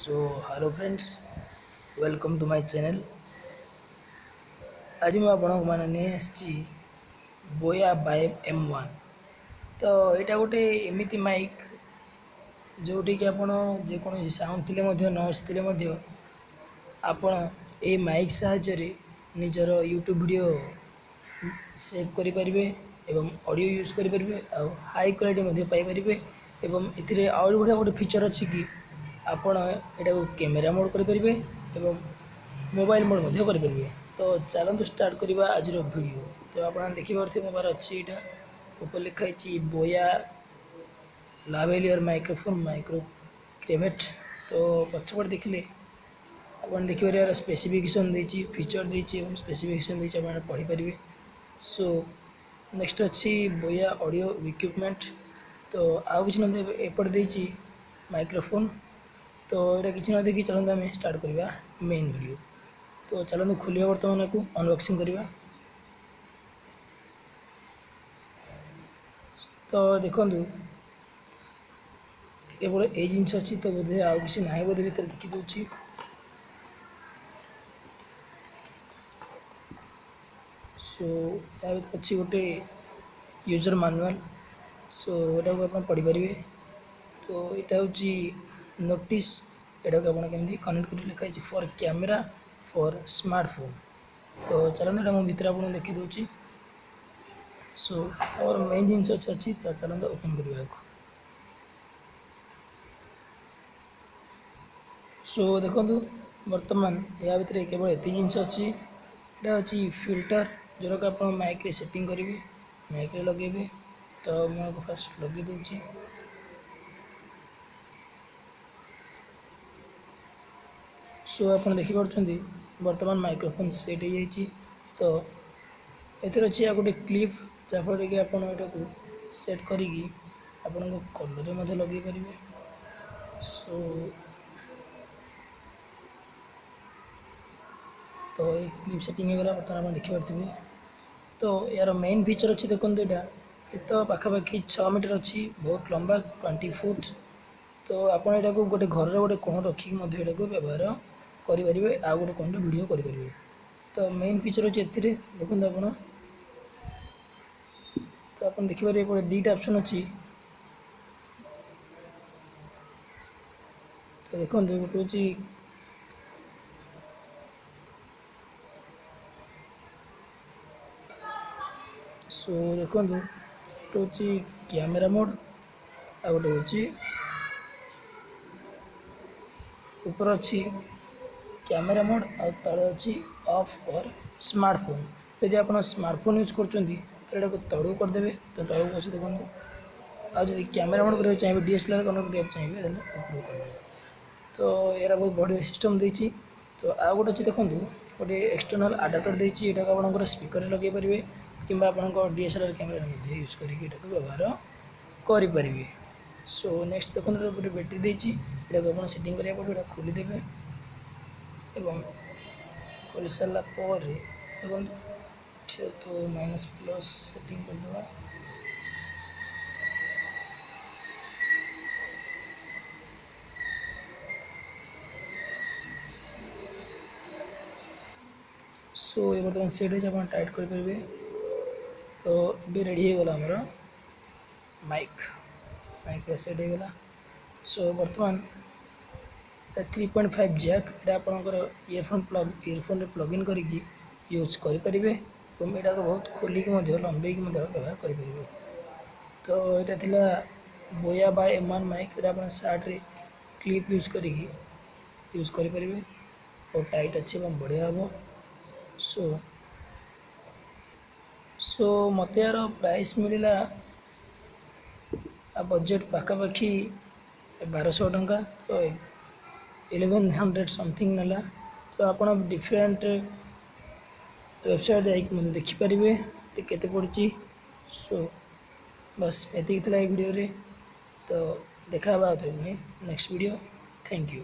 So hello friends, welcome to my channel. आज मैं आपको नहीं बोया बाय M1। तो यहाँ गोटे एमती माइक जोटी कि आप जेको साउंड थे नॉइस थे आपण ए माइक साहाय्य निजर यूट्यूब वीडियो सेव करें एवं ऑडियो यूज करें हाई क्वालिटी पाइपर एवं ए आउट बढ़िया गोटे फीचर अच्छी कि आपण यहाँ कैमेरा मोड करेंगे एवं मोबाइल मोड करेंगे। तो चलतु स्टार्ट करवा आज वीडियो। तो आप देखिए मोबाइल अच्छी यहाँ ऊपर लिखाई बोया लावेलियर माइक्रोफोन माइक्रो क्रेवेट। तो पछपट देखिले आप देखिए यार स्पेसिफिकेशन देती फीचर देती स्पेसिफिकेशन देती आप पढ़ी पारे। सो नेक्स्ट अच्छी बोया ऑडियो इक्विपमेंट। तो आउ कि एपट देती माइक्रोफोन। तो यहाँ किसी ना देखिए चलते आम स्टार्ट करवा मेन वीडियो। तो चलते खोलिया बर्तमान को अनबॉक्सिंग करवा। तो देखो केवल ये जिनस अच्छी तो बोधे आउ कि ना बोधे भर देखी दूसरी। सो यहाँ अच्छी गोटे यूजर मैनुअल। सो यहाँ को आप पढ़ी पारे। तो यहाँ हूँ नोटिस यहाँ को आप कमी कनेक्ट कर लिखाई फॉर कैमेरा फॉर स्मार्टफोन। तो चलते यहाँ मुझे भर आपको देखी दूसरी। सो और मेन जिन अच्छी तो चलते ओपन करने को। सो देखो बर्तमान या भितर केवल ये जिनस अच्छी यहाँ अच्छी फिल्टर जोटा कि आप माइक रे सेटिंग करेंगे माइक रे लगे। तो मैं फास्ट लगे दूसरी। सो आप देखिपे बर्तमान माइक्रोफोन सेट हो जाइए। तो ये अच्छी गोटे क्लिप जहाँफल कि आप सेट करी आपण कलर लगे पारे। सो तो ये क्लिप सेटिंग होगा बर्तमान आप देखिपे। तो यार मेन फीचर अच्छी देखो यहाँ ये तो पाखापाखि 6 मीटर अच्छी बहुत लंबा 20 फुट। तो आप गोटे घर गोटे कोण रखिक व्यवहार करेंगे आउ गोटे कोण वीडियो करेंगे। तो मेन फीचर अच्छे देखो आप। तो आप देखिए ये दुईटा ऑप्शन अच्छी। तो देखो गोटे हूँ सो देखो गोटे हूँ कैमेरा मोड आ गोटे हूँ ऊपर अच्छी कैमेरा मोड आ तले अच्छी ऑफ और स्मार्टफोन। यदि आप स्मार्टफोन यूज कर तड़ू करदे तो तड़ू अच्छे देखो। आज कैमेरा मोड कर चाहिए DSLR कनेक्ट करने चाहिए ऊपर कर। तो यार बहुत बढ़िया सिस्टम देती। तो आ गोटे अच्छी देखो गोटे एक्सटर्नाल आडाप्टर देती यहाँ आप स्पीकर लगे पारे कि आप DSLR कैमेरा यूज करके व्यवहार करें। सो नेक्स्ट देखो गोटे बैटरी देती यहाँ आप सेटिंग करा पड़े खोलीदेवे एवं कर सारा देखो तो माइनस प्लस सेटिंग करदे। सो ये बर्तमान सेट हो टाइट करेंगे। तो भी रेडी हो गला आमर माइक माइक सेट हो गला। सो बर्तमान 3.5 जैक यहाँ आप इयरफोन प्लग इन करके यूज करेंगे और यहाँ को बहुत खोलिक लंबेक व्यवहार करेंगे। तो यहाँ थी बोया बाय M1 माइक आप सार्ट रे क्लिप यूज करेंगे यूज करेंगे और टाइट अच्छे बढ़िया हम। सो सो मत यार प्राइस मिलला बजेट पाखापाखि 1200 टंका। तो 1100 समथिंग नाला। तो आप डिफरेंट वेबसाइट जाकि देखिपारे केते पड़ी। सो बस ये वीडियो रे। तो देखा नेक्स्ट वीडियो। Thank you.